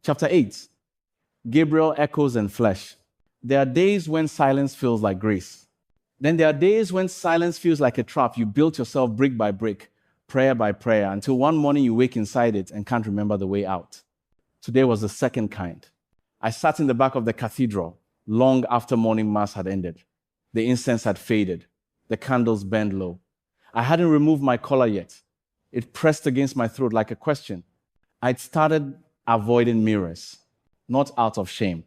Chapter 8, Gabriel echoes and flesh. There are days when silence feels like grace. Then there are days when silence feels like a trap you built yourself brick by brick, prayer by prayer, until one morning you wake inside it and can't remember the way out. Today was the second kind. I sat in the back of the cathedral long after morning mass had ended. The incense had faded. The candles burned low. I hadn't removed my collar yet. It pressed against my throat like a question. I'd started avoiding mirrors, not out of shame,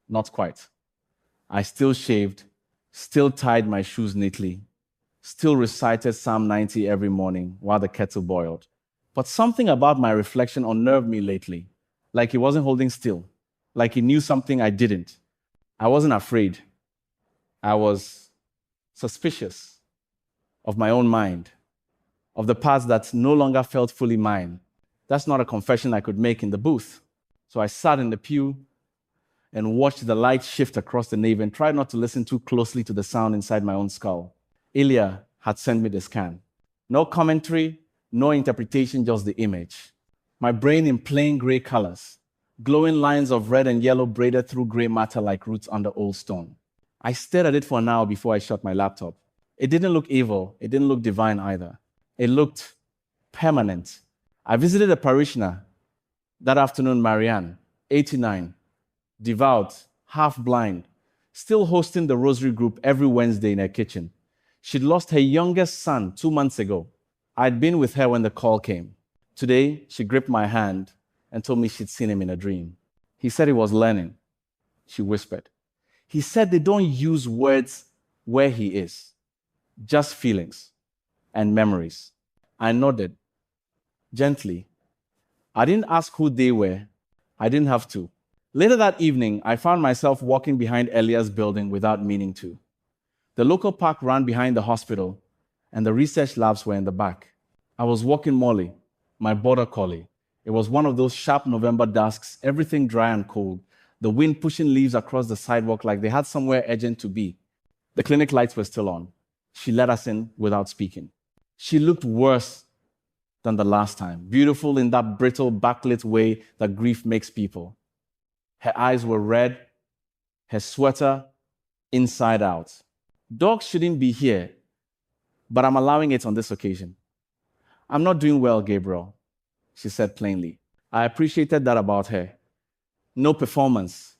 not quite. I still shaved, still tied my shoes neatly, still recited Psalm 90 every morning while the kettle boiled. But something about my reflection unnerved me lately, like he wasn't holding still, like he knew something I didn't. I wasn't afraid. I was suspicious of my own mind, of the parts that no longer felt fully mine. That's not a confession I could make in the booth. So I sat in the pew and watched the light shift across the nave and tried not to listen too closely to the sound inside my own skull. Elia had sent me the scan. No commentary, no interpretation, just the image. My brain in plain gray colors, glowing lines of red and yellow braided through gray matter like roots under old stone. I stared at it for an hour before I shut my laptop. It didn't look evil. It didn't look divine either. It looked permanent. I visited a parishioner that afternoon, Marianne, 89, devout, half-blind, still hosting the rosary group every Wednesday in her kitchen. She'd lost her youngest son 2 months ago. I'd been with her when the call came. Today, she gripped my hand and told me she'd seen him in a dream. He said he was learning. She whispered. He said they don't use words where he is, just feelings and memories. I nodded gently. I didn't ask who they were. I didn't have to. Later that evening, I found myself walking behind Elia's building without meaning to. The local park ran behind the hospital, and the research labs were in the back. I was walking Molly, my border collie. It was one of those sharp November dusks, everything dry and cold, the wind pushing leaves across the sidewalk like they had somewhere urgent to be. The clinic lights were still on. She let us in without speaking. She looked worse than the last time, beautiful in that brittle, backlit way that grief makes people. Her eyes were red, her sweater inside out. Dogs shouldn't be here, but I'm allowing it on this occasion. I'm not doing well, Gabriel, she said plainly. I appreciated that about her. No performance,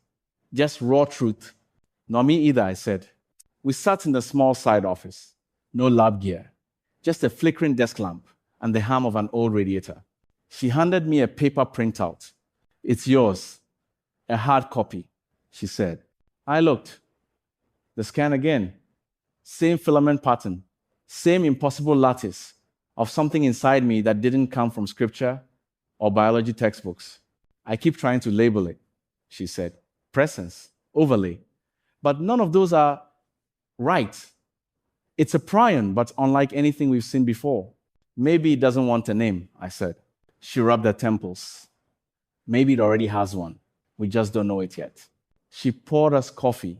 just raw truth. Nor me either, I said. We sat in the small side office. No lab gear, just a flickering desk lamp and the hum of an old radiator. She handed me a paper printout. It's yours, a hard copy, she said. I looked. The scan again. Same filament pattern, same impossible lattice of something inside me that didn't come from scripture or biology textbooks. I keep trying to label it, she said. Presence, overlay. But none of those are right. It's a prion, but unlike anything we've seen before. Maybe it doesn't want a name, I said. She rubbed her temples. Maybe it already has one. We just don't know it yet. She poured us coffee,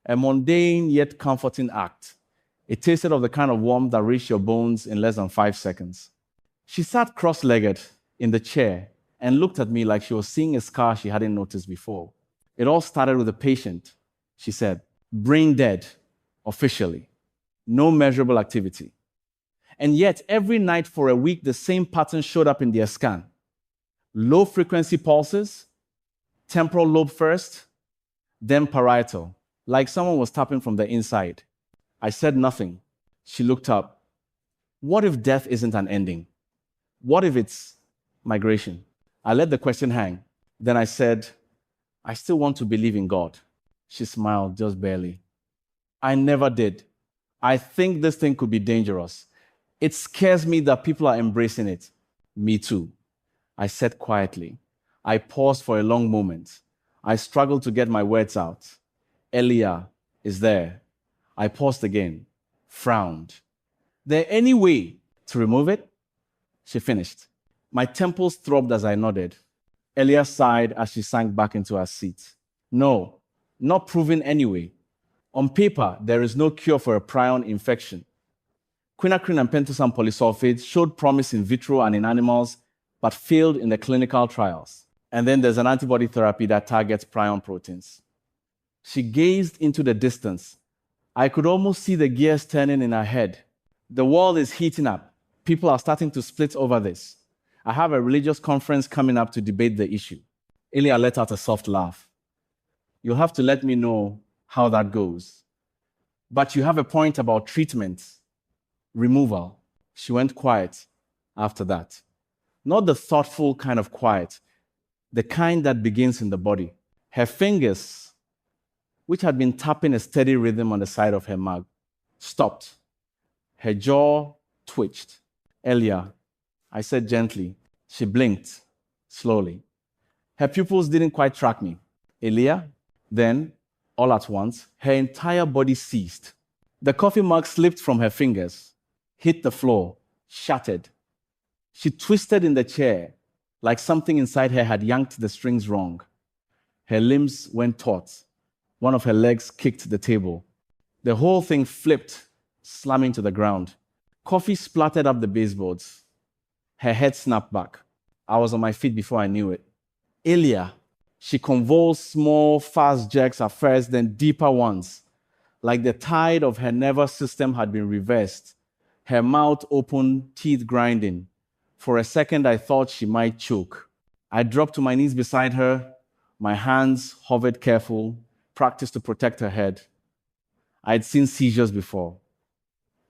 a mundane yet comforting act. It tasted of the kind of warmth that reached your bones in less than 5 seconds. She sat cross-legged in the chair and looked at me like she was seeing a scar she hadn't noticed before. It all started with a patient, she said, brain dead, officially. No measurable activity. And yet, every night for a week, the same pattern showed up in their scan. Low-frequency pulses, temporal lobe first, then parietal, like someone was tapping from the inside. I said nothing. She looked up. What if death isn't an ending? What if it's migration? I let the question hang. Then I said, I still want to believe in God. She smiled, just barely. I never did. I think this thing could be dangerous. It scares me that people are embracing it. Me too. I said quietly. I paused for a long moment. I struggled to get my words out. Elia is there. I paused again, frowned. There any way to remove it? She finished. My temples throbbed as I nodded. Elia sighed as she sank back into her seat. No, not proven anyway. On paper, there is no cure for a prion infection. Quinacrine and pentosan polysulfate showed promise in vitro and in animals, but failed in the clinical trials. And then there's an antibody therapy that targets prion proteins. She gazed into the distance. I could almost see the gears turning in her head. The world is heating up. People are starting to split over this. I have a religious conference coming up to debate the issue. Elia let out a soft laugh. You'll have to let me know how that goes. But you have a point about treatment, removal. She went quiet after that. Not the thoughtful kind of quiet, the kind that begins in the body. Her fingers, which had been tapping a steady rhythm on the side of her mug, stopped. Her jaw twitched. Elia, I said gently. She blinked slowly. Her pupils didn't quite track me. Elia, then, all at once, her entire body ceased. The coffee mug slipped from her fingers, hit the floor, shattered. She twisted in the chair like something inside her had yanked the strings wrong. Her limbs went taut. One of her legs kicked the table. The whole thing flipped, slamming to the ground. Coffee splattered up the baseboards. Her head snapped back. I was on my feet before I knew it. Elia, she convulsed small, fast jerks at first, then deeper ones. Like the tide of her nervous system had been reversed. Her mouth open, teeth grinding. For a second, I thought she might choke. I dropped to my knees beside her. My hands hovered careful, practiced to protect her head. I'd seen seizures before,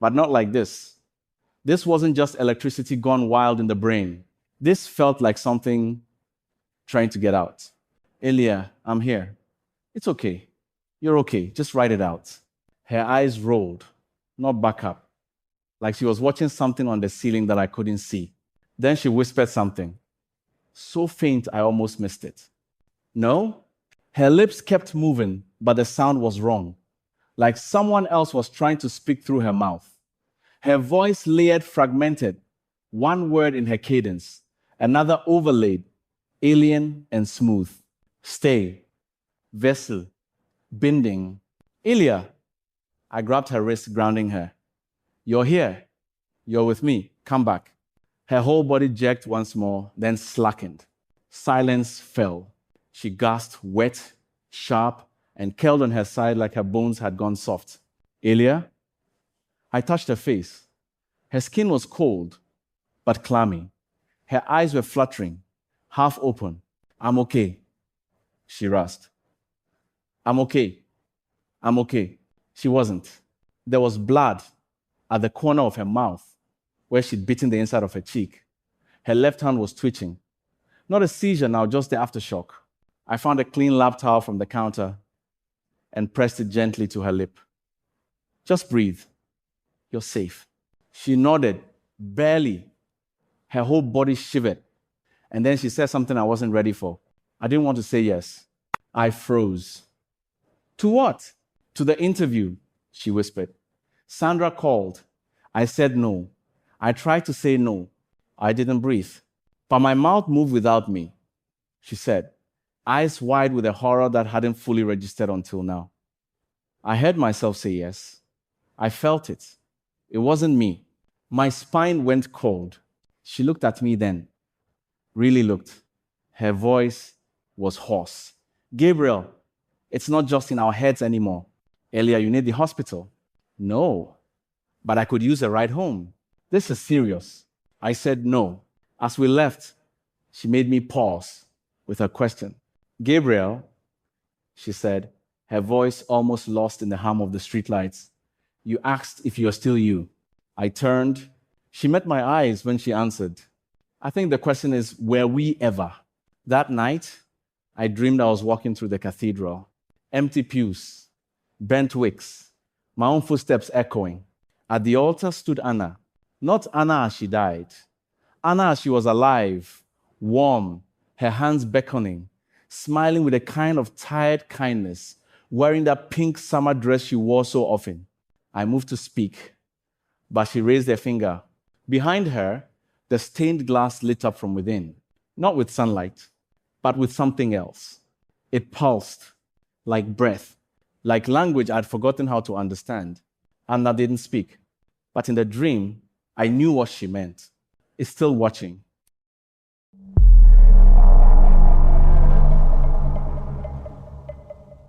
but not like this. This wasn't just electricity gone wild in the brain. This felt like something trying to get out. Elia, I'm here. It's okay. You're okay. Just write it out. Her eyes rolled, not back up, like she was watching something on the ceiling that I couldn't see. Then she whispered something, so faint I almost missed it. No? Her lips kept moving, but the sound was wrong, like someone else was trying to speak through her mouth. Her voice layered fragmented, one word in her cadence, another overlaid, alien and smooth. Stay, vessel, binding. Elia. I grabbed her wrist, grounding her. You're here. You're with me. Come back. Her whole body jerked once more, then slackened. Silence fell. She gasped, wet, sharp, and curled on her side like her bones had gone soft. Elia? I touched her face. Her skin was cold, but clammy. Her eyes were fluttering, half open. I'm okay, she rasped. I'm okay. I'm okay. She wasn't. There was blood at the corner of her mouth, where she'd bitten the inside of her cheek. Her left hand was twitching. Not a seizure now, just the aftershock. I found a clean lap towel from the counter and pressed it gently to her lip. Just breathe. You're safe. She nodded, barely. Her whole body shivered. And then she said something I wasn't ready for. I didn't want to say yes. I froze. To what? To the interview, she whispered. Sandra called. I said no. I tried to say no. I didn't breathe. But my mouth moved without me, she said, eyes wide with a horror that hadn't fully registered until now. I heard myself say yes. I felt it. It wasn't me. My spine went cold. She looked at me then. Really looked. Her voice was hoarse. Gabriel, it's not just in our heads anymore. Elia, you need the hospital. No, but I could use a ride home. This is serious. I said no. As we left, she made me pause with her question. Gabriel, she said, her voice almost lost in the hum of the streetlights. You asked if you're still you. I turned. She met my eyes when she answered. I think the question is, were we ever? That night, I dreamed I was walking through the cathedral. Empty pews, bent wicks, my own footsteps echoing. At the altar stood Anna. Not Anna as she died. Anna as she was alive, warm, her hands beckoning, smiling with a kind of tired kindness, wearing that pink summer dress she wore so often. I moved to speak, but she raised her finger. Behind her, the stained glass lit up from within, not with sunlight, but with something else. It pulsed, like breath, like language I'd forgotten how to understand. Anna didn't speak, but in the dream, I knew what she meant. It's still watching.